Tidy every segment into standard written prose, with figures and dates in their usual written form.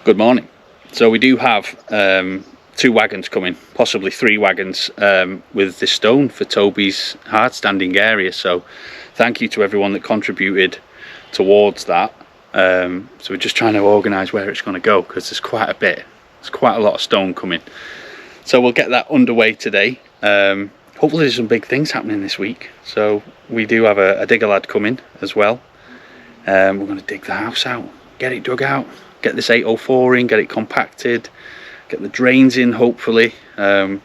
Good morning. So we do have 2 wagons coming, possibly 3 wagons with this stone for Toby's hard standing area. So thank you to everyone that contributed towards that. So we're just trying to organise where it's going to go, because there's quite a bit. There's quite a lot of stone coming. So we'll get that underway today. Hopefully there's some big things happening this week. So we do have a digger lad coming as well. We're going to dig the house out, get it dug out, get this 804 in, get it compacted, get the drains in hopefully. Yeah,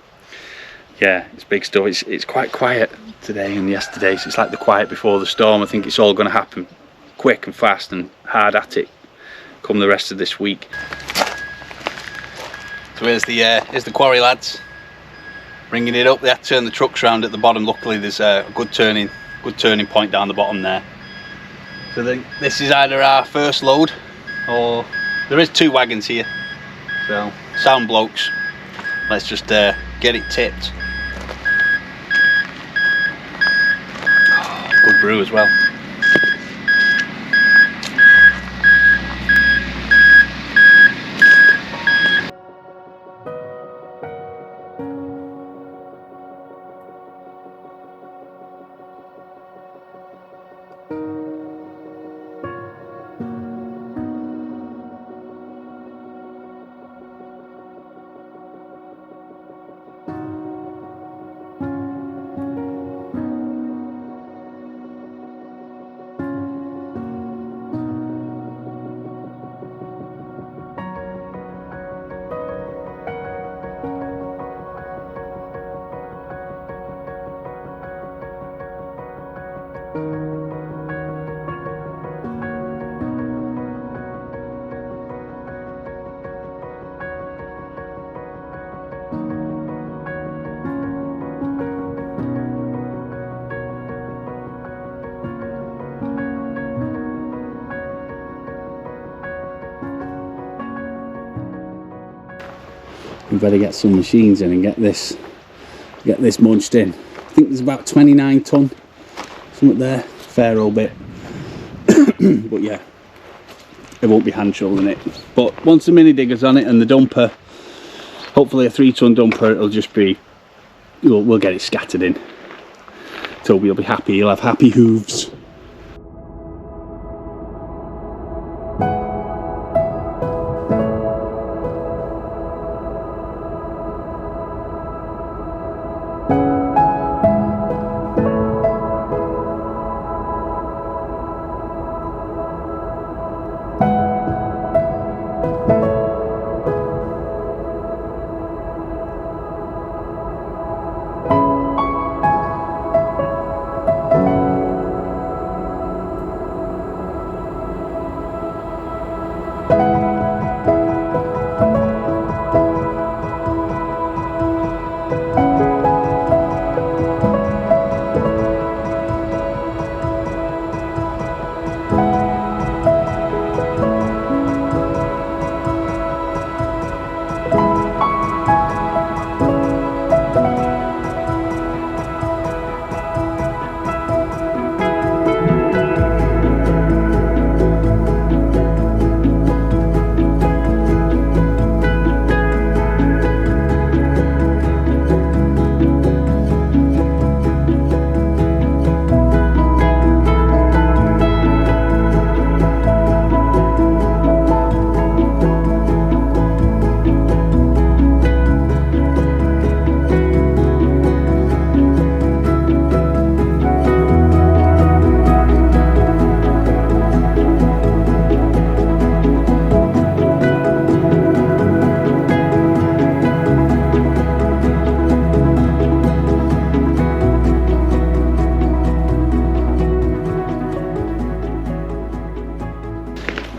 it's big stuff. It's quite quiet today and yesterday, so it's like the quiet before the storm. I think it's all going to happen quick and fast and hard at it come the rest of this week. So here's the quarry lads bringing it up. They had to turn the trucks around at the bottom. Luckily there's a good turning point down the bottom there. So this is either our first load, or there is 2 wagons here. So sound blokes, let's just get it tipped. Oh, good brew as well. We better get some machines in and get this munched in. I think there's about 29 tonne, something there, fair old bit. But yeah, it won't be hand shoveling it. But once the mini digger's on it and the dumper, hopefully a 3-ton dumper, it'll just be, we'll get it scattered in. Toby will be happy, he'll have happy hooves.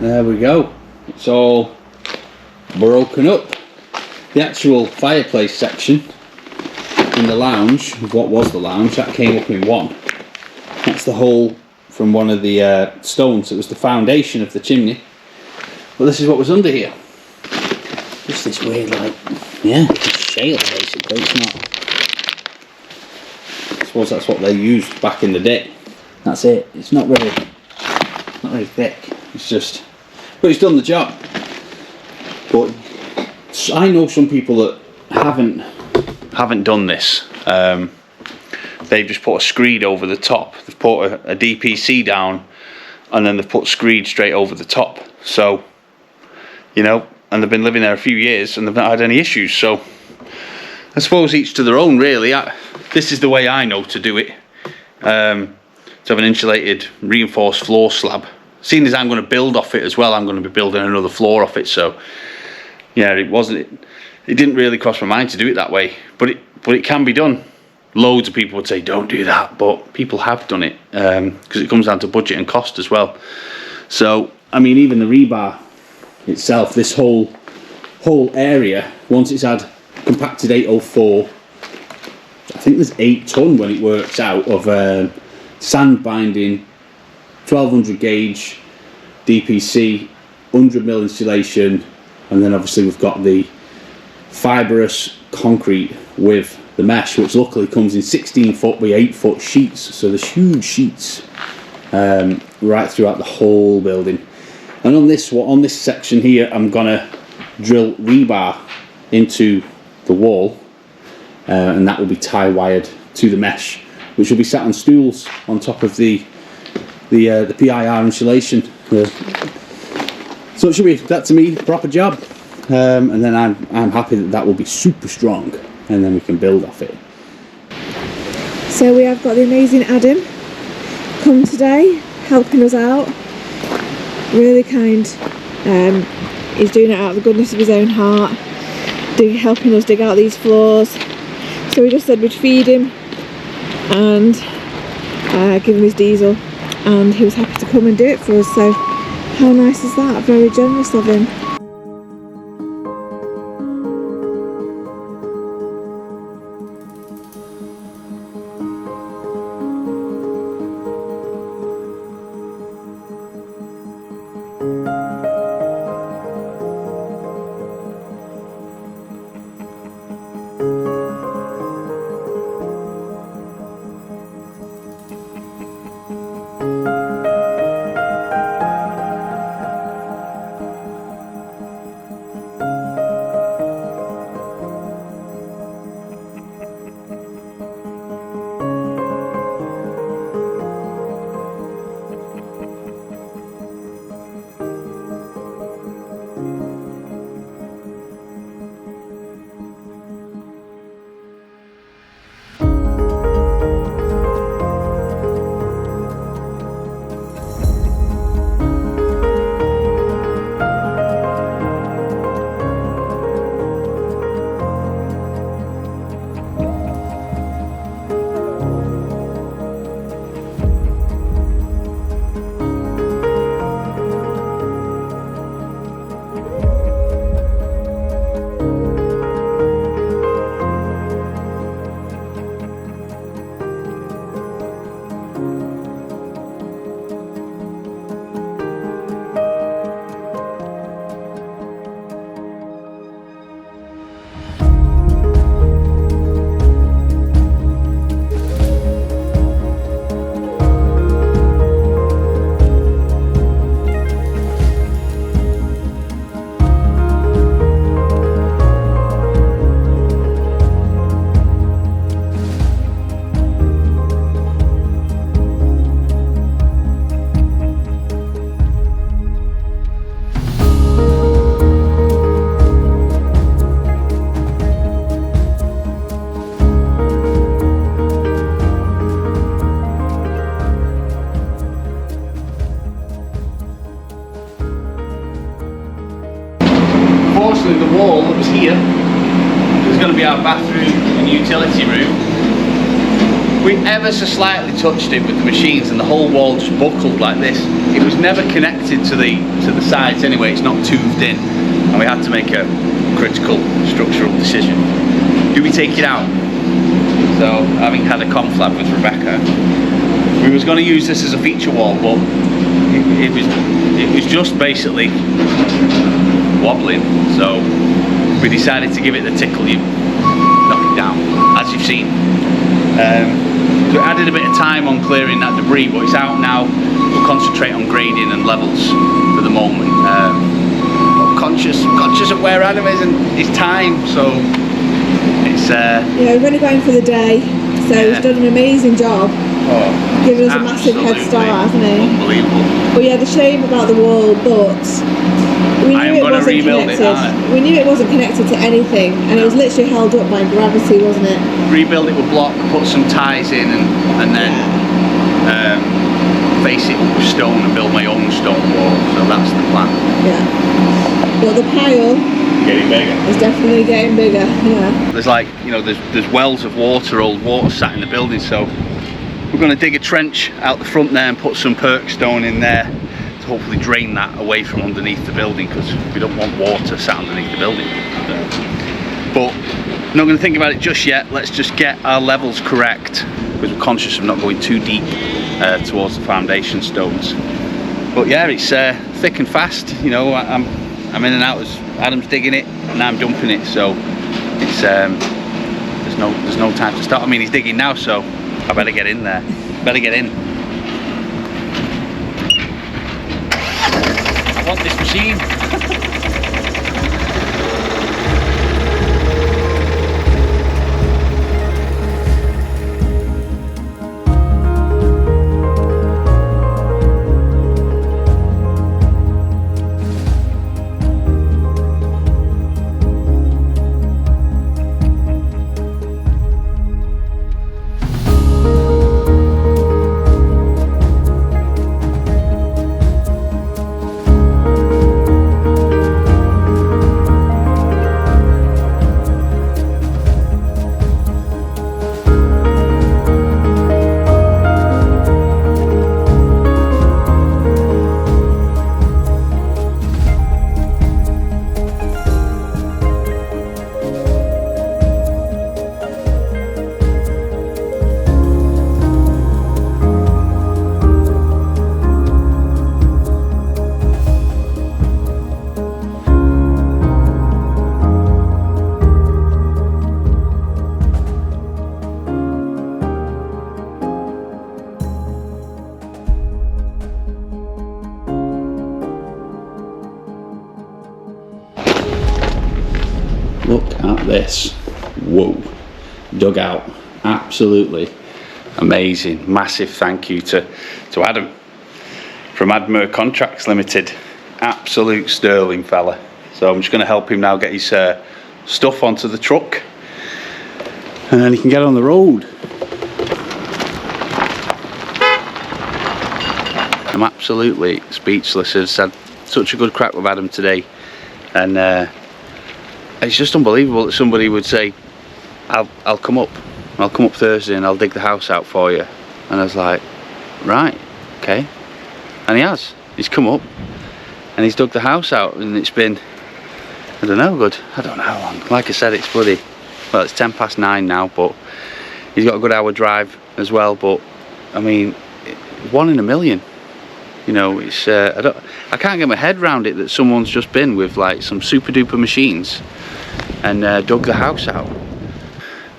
There we go, it's all broken up. The actual fireplace section in the lounge, what was the lounge, that came up in one. That's the hole from one of the stones. It was the foundation of the chimney. But this is what was under here. Just this weird, like, yeah, shale basically. It's not. I suppose that's what they used back in the day. That's it. It's not very thick. It's just, but it's done the job. But I know some people that haven't done this. They've just put a screed over the top. They've put a DPC down, and then they've put screed straight over the top. So, you know, and they've been living there a few years and they've not had any issues. So I suppose each to their own, really. This is the way I know to do it. To have an insulated reinforced floor slab. Seeing as I'm going to build off it as well, I'm going to be building another floor off it. So yeah, it didn't really cross my mind to do it that way, but it can be done. Loads of people would say don't do that, but people have done it because it comes down to budget and cost as well. So I mean, even the rebar itself, this whole area, once it's had compacted 804, I think there's 8 ton when it works out of sand binding, 1200 gauge DPC, 100mm insulation, and then obviously we've got the fibrous concrete with the mesh, which luckily comes in 16 foot by 8 foot sheets. So there's huge sheets right throughout the whole building. And on this section here, I'm gonna drill rebar into the wall, and that will be tie wired to the mesh, which will be sat on stools on top of the PIR insulation. So it should be, that to me, proper job. And then I'm happy that will be super strong, and then we can build off it. So we have got the amazing Adam come today, helping us out. Really kind. He's doing it out of the goodness of his own heart, helping us dig out these floors. So we just said we'd feed him and give him his diesel, and he was happy to come and do it for us. So how nice is that? Very generous of him. Unfortunately, the wall that was here is going to be our bathroom and utility room. We ever so slightly touched it with the machines, and the whole wall just buckled like this. It was never connected to the sides anyway. It's not toothed in, and we had to make a critical structural decision. Do we take it out? So, having had a conflab with Rebecca, we was going to use this as a feature wall, but it was just basically wobbling. So we decided to give it the tickle, you knock it down, as you've seen. So it added a bit of time on clearing that debris, but it's out now. We'll concentrate on grading and levels for the moment. conscious of where Adam is and his time, so it's we're only going for the day, so he's done an amazing job. Giving us a massive head start, hasn't he? Unbelievable. But yeah, the shame about the wall, but we knew it wasn't connected. We knew it wasn't connected to anything, and it was literally held up by gravity, wasn't it? Rebuild it with block, put some ties in, and then face it with stone and build my own stone wall. So that's the plan. Yeah. But the pile getting bigger. It's definitely getting bigger. Yeah. There's like, you know, there's wells of water, old water sat in the building, so we're going to dig a trench out the front there and put some perk stone in there to hopefully drain that away from underneath the building, because we don't want water sat underneath the building. But I'm not going to think about it just yet. Let's just get our levels correct, because we're conscious of not going too deep towards the foundation stones. But yeah, it's thick and fast. You know, I'm in and out as Adam's digging it and I'm dumping it, so it's there's no time to stop. I mean, he's digging now, so I better get in there. Better get in. I want this machine. Look at this. Whoa. Dug out. Absolutely amazing. Massive thank you to Adam from Admir Contracts Limited. Absolute sterling fella. So I'm just going to help him now get his stuff onto the truck, and then he can get on the road. I'm absolutely speechless. I've had such a good crack with Adam today, and it's just unbelievable that somebody would say, I'll come up Thursday and I'll dig the house out for you. And I was like, right, okay. And he's come up and he's dug the house out, and it's been, I don't know how long. Like I said, it's bloody, well, it's 9:10 now, but he's got a good hour drive as well. But I mean, 1 in a million. You know, it's I can't get my head around it that someone's just been with like some super duper machines and dug the house out.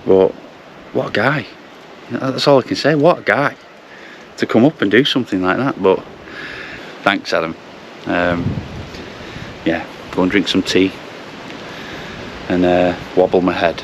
But what a guy. That's all I can say. What a guy to come up and do something like that. But thanks, Adam. Yeah, go and drink some tea and wobble my head.